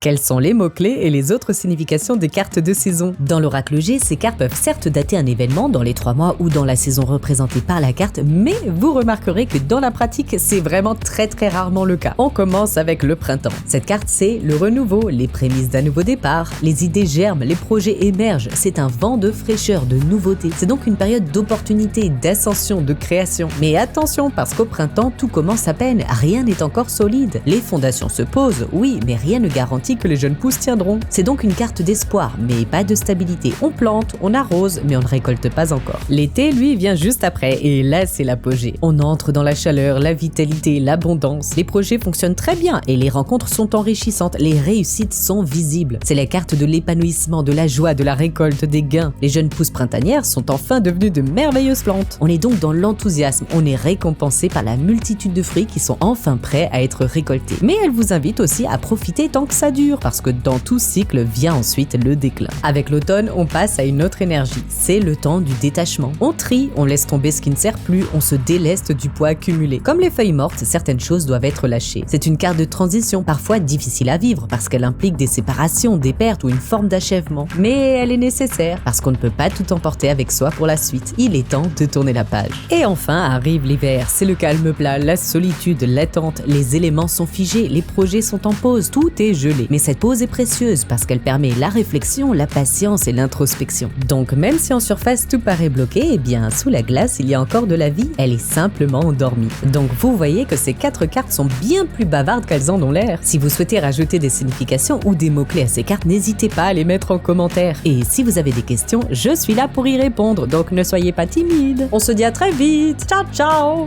Quels sont les mots-clés et les autres significations des cartes de saison? Dans l'oracle G, ces cartes peuvent certes dater un événement dans les 3 mois ou dans la saison représentée par la carte, mais vous remarquerez que dans la pratique, c'est vraiment très rarement le cas. On commence avec le printemps. Cette carte, c'est le renouveau, les prémices d'un nouveau départ, les idées germent, les projets émergent, c'est un vent de fraîcheur, de nouveauté. C'est donc une période d'opportunité, d'ascension, de création. Mais attention, parce qu'au printemps, tout commence à peine, rien n'est encore solide. Les fondations se posent, oui, mais rien ne garantit que les jeunes pousses tiendront. C'est donc une carte d'espoir, mais pas de stabilité. On plante, on arrose, mais on ne récolte pas encore. L'été, lui, vient juste après, et là, c'est l'apogée. On entre dans la chaleur, la vitalité, l'abondance. Les projets fonctionnent très bien, et les rencontres sont enrichissantes, les réussites sont visibles. C'est la carte de l'épanouissement, de la joie, de la récolte, des gains. Les jeunes pousses printanières sont enfin devenues de merveilleuses plantes. On est donc dans l'enthousiasme, on est récompensé par la multitude de fruits qui sont enfin prêts à être récoltés. Mais elle vous invite aussi à profiter tant que ça dure, parce que dans tout cycle vient ensuite le déclin. Avec l'automne, on passe à une autre énergie. C'est le temps du détachement. On trie, on laisse tomber ce qui ne sert plus, on se déleste du poids accumulé. Comme les feuilles mortes, certaines choses doivent être lâchées. C'est une carte de transition, parfois difficile à vivre, parce qu'elle implique des séparations, des pertes ou une forme d'achèvement. Mais elle est nécessaire, parce qu'on ne peut pas tout emporter avec soi pour la suite. Il est temps de tourner la page. Et enfin arrive l'hiver. C'est le calme plat, la solitude, l'attente. Les éléments sont figés, les projets sont en pause, tout est gelé. Mais cette pause est précieuse parce qu'elle permet la réflexion, la patience et l'introspection. Donc même si en surface tout paraît bloqué, eh bien sous la glace il y a encore de la vie, elle est simplement endormie. Donc vous voyez que ces 4 cartes sont bien plus bavardes qu'elles en ont l'air. Si vous souhaitez rajouter des significations ou des mots-clés à ces cartes, n'hésitez pas à les mettre en commentaire. Et si vous avez des questions, je suis là pour y répondre, donc ne soyez pas timide. On se dit à très vite, ciao ciao!